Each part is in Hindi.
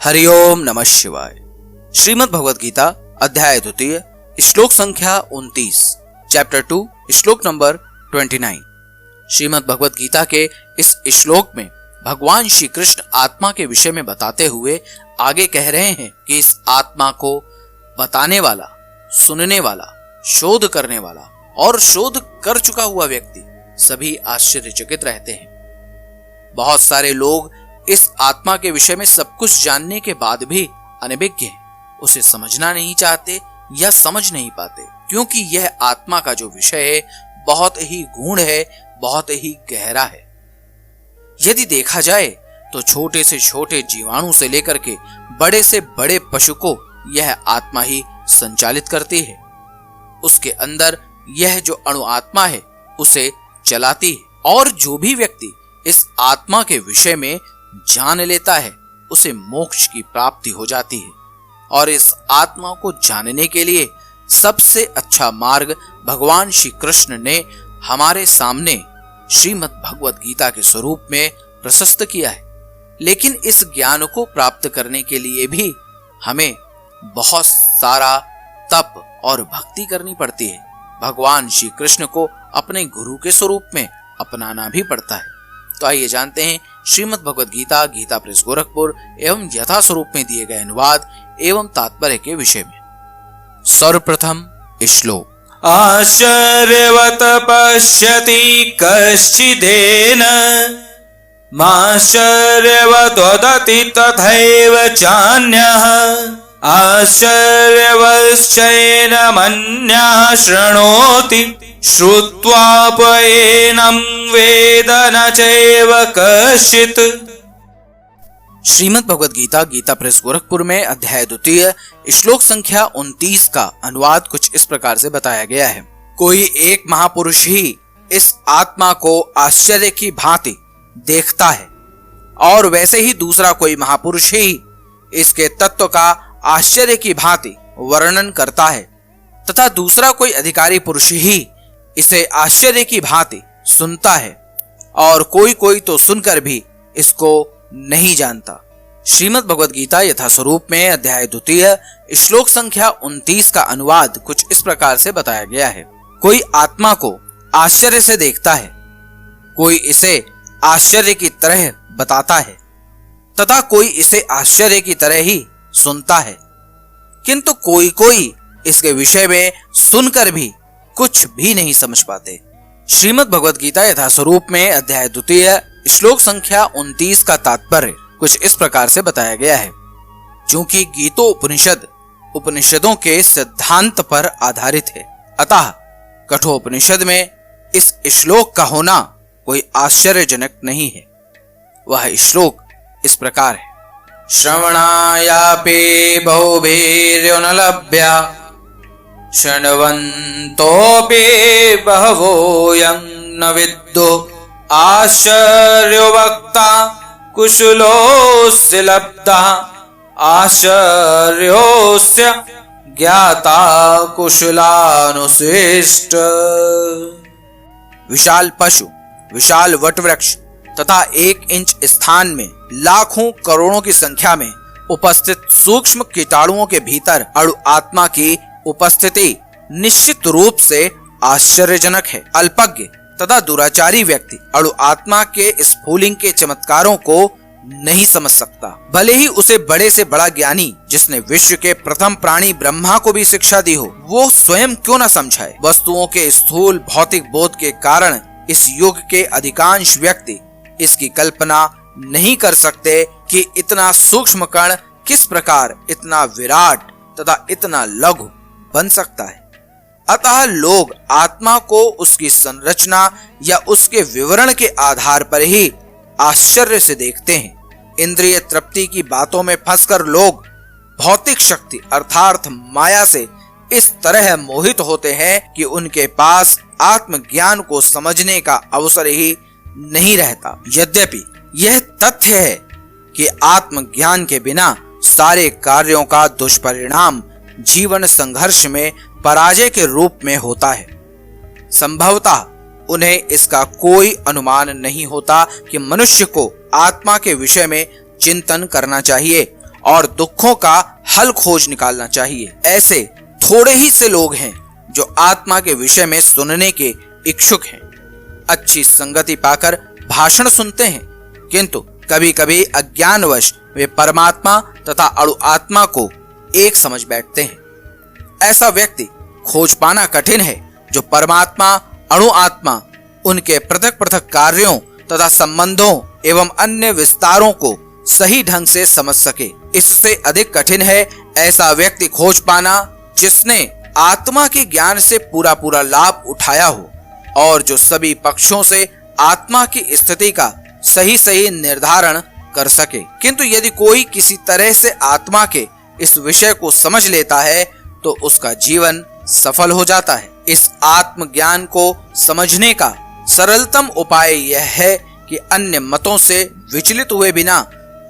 हरिओम नमः शिवाय। श्रीमद् भगवद गीता अध्याय द्वितीय श्लोक संख्या 29 चैप्टर 2 श्लोक नंबर 29। श्रीमद् भगवद गीता के इस श्लोक में भगवान श्री कृष्ण आत्मा के विषय में बताते हुए आगे कह रहे हैं कि इस आत्मा को बताने वाला, सुनने वाला, शोध करने वाला और शोध कर चुका हुआ व्यक्ति सभी आश्चर्यचकित रहते हैं। बहुत सारे लोग इस आत्मा के विषय में सब कुछ जानने के बाद भी अनभिज्ञ हैं, उसे समझना नहीं चाहते या समझ नहीं पाते, क्योंकि यह आत्मा का जो विषय है बहुत ही गूढ़ है, बहुत ही गहरा है। यदि देखा जाए तो छोटे से छोटे जीवाणु से लेकर के बड़े से बड़े पशु को यह आत्मा ही संचालित करती है। उसके अंदर यह जो अणु आत्मा है उसे चलाती है, और जो भी व्यक्ति इस आत्मा के विषय में जान लेता है उसे मोक्ष की प्राप्ति हो जाती है। और इस आत्मा को जानने के लिए सबसे अच्छा मार्ग भगवान श्री कृष्ण ने हमारे सामने श्रीमद् भगवद गीता के स्वरूप में प्रशस्त किया है। लेकिन इस ज्ञान को प्राप्त करने के लिए भी हमें बहुत सारा तप और भक्ति करनी पड़ती है। भगवान श्री कृष्ण को अपने गुरु के स्वरूप में अपनाना भी पड़ता है। तो आइए जानते हैं श्रीमद् भगवद गीता, गीता प्रेस गोरखपुर एवं यथा स्वरूप में दिए गए अनुवाद एवं तात्पर्य के विषय में। सर्वप्रथम श्लोक। आश्चर्यवत पश्यति कश्चिदेन माश्चर्यवत वदति तथैव चान्यः आश्चर्यवश्चैन मन्यः शृणोति श्रुत्वापयेनं वेद न चैव कश्चित्। श्रीमद् भगवद गीता, गीता प्रेस गोरखपुर में अध्याय द्वितीय श्लोक संख्या 29 का अनुवाद कुछ इस प्रकार से बताया गया है। कोई एक महापुरुष ही इस आत्मा को आश्चर्य की भांति देखता है, और वैसे ही दूसरा कोई महापुरुष ही इसके तत्व का आश्चर्य की भांति वर्णन करता है, तथा दूसरा कोई अधिकारी पुरुष ही इसे आश्चर्य की भांति सुनता है, और कोई कोई तो सुनकर भी इसको नहीं जानता। श्रीमद् भगवद गीता यथा स्वरूप में अध्याय द्वितीय श्लोक संख्या 29 का अनुवाद कुछ इस प्रकार से बताया गया है। कोई आत्मा को आश्चर्य से देखता है, कोई इसे आश्चर्य की तरह बताता है, तथा कोई इसे आश्चर्य की तरह ही सुनता है, किंतु कोई कोई इसके विषय में सुनकर भी कुछ भी नहीं समझ पाते। श्रीमद् भगवद गीता यथा स्वरूप में अध्याय द्वितीय श्लोक संख्या 29 का तात्पर्य कुछ इस प्रकार से बताया गया है। चूंकि गीतोपनिषद उपनिषदों के सिद्धांत पर आधारित है, अतः कठोपनिषद में इस श्लोक का होना कोई आश्चर्यजनक नहीं है। वह श्लोक इस प्रकार है। श्रवणायापि बहुभिर्योनलभ्या शृण्वन्तोऽपि बहवोऽयं न विद्दो आश्चर्यो वक्ता कुशलोऽस्य लब्धः आश्चर्योऽस्य ज्ञाता कुशलानुशिष्ट। विशाल पशु, विशाल वटवृक्ष तथा 1 इंच स्थान में लाखों करोड़ों की संख्या में उपस्थित सूक्ष्म कीटाणुओं के भीतर अणु आत्मा की उपस्थिति निश्चित रूप से आश्चर्यजनक है। अल्पज्ञ तथा दुराचारी व्यक्ति अणु आत्मा के स्फुलिंग के चमत्कारों को नहीं समझ सकता, भले ही उसे बड़े से बड़ा ज्ञानी जिसने विश्व के प्रथम प्राणी ब्रह्मा को भी शिक्षा दी हो, वो स्वयं क्यों न समझाए। वस्तुओं के स्थूल भौतिक बोध के कारण इस युग के अधिकांश व्यक्ति इसकी कल्पना नहीं कर सकते कि इतना सूक्ष्म कण किस प्रकार इतना विराट तथा इतना लघु बन सकता है। अतः लोग आत्मा को उसकी संरचना या उसके विवरण के आधार पर ही आश्चर्य से देखते हैं। इंद्रिय तृप्ति की बातों में फंसकर लोग भौतिक शक्ति अर्थात माया से इस तरह मोहित होते हैं कि उनके पास आत्मज्ञान को समझने का अवसर ही नहीं रहता। यद्यपि यह तथ्य है कि आत्मज्ञान के बिना सारे कार्यों का दुष्परिणाम जीवन संघर्ष में पराजय के रूप में होता है। संभवतः उन्हें इसका कोई अनुमान नहीं होता कि मनुष्य को आत्मा के विषय में चिंतन करना चाहिए और दुखों का हल खोज निकालना चाहिए। ऐसे थोड़े ही से लोग हैं जो आत्मा के विषय में सुनने के इच्छुक हैं। अच्छी संगति पाकर भाषण सुनते हैं, किंतु कभी कभी अज्ञानवश वे परमात्मा तथा अणु आत्मा को एक समझ बैठते हैं। ऐसा व्यक्ति खोज पाना कठिन है जो परमात्मा अणु आत्मा उनके पृथक पृथक कार्यों तथा संबंधों एवं अन्य विस्तारों को सही ढंग से समझ सके। इससे अधिक कठिन है ऐसा व्यक्ति खोज पाना जिसने आत्मा के ज्ञान से पूरा पूरा लाभ उठाया हो और जो सभी पक्षों से आत्मा की स्थिति का सही सही निर्धारण कर सके। किंतु यदि कोई किसी तरह से आत्मा के इस विषय को समझ लेता है तो उसका जीवन सफल हो जाता है। इस आत्मज्ञान को समझने का सरलतम उपाय यह है कि अन्य मतों से विचलित हुए बिना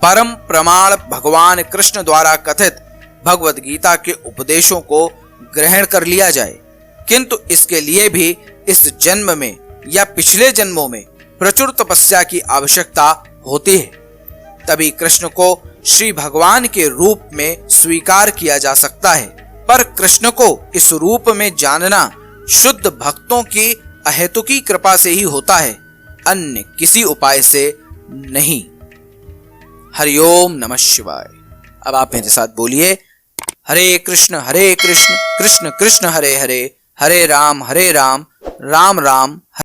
परम प्रमाण भगवान कृष्ण द्वारा कथित भगवद गीता के उपदेशों को ग्रहण कर लिया जाए। किंतु इसके लिए भी इस जन्म में या पिछले जन्मों में प्रचुर तपस्या की आवश्यकता होती है। तभी कृष्ण को श्री भगवान के रूप में स्वीकार किया जा सकता है। पर कृष्ण को इस रूप में जानना शुद्ध भक्तों की अहेतुकी कृपा से ही होता है, अन्य किसी उपाय से नहीं। हरिओम नमः शिवाय। अब आप मेरे साथ बोलिए, हरे कृष्ण कृष्ण कृष्ण हरे हरे, हरे राम राम राम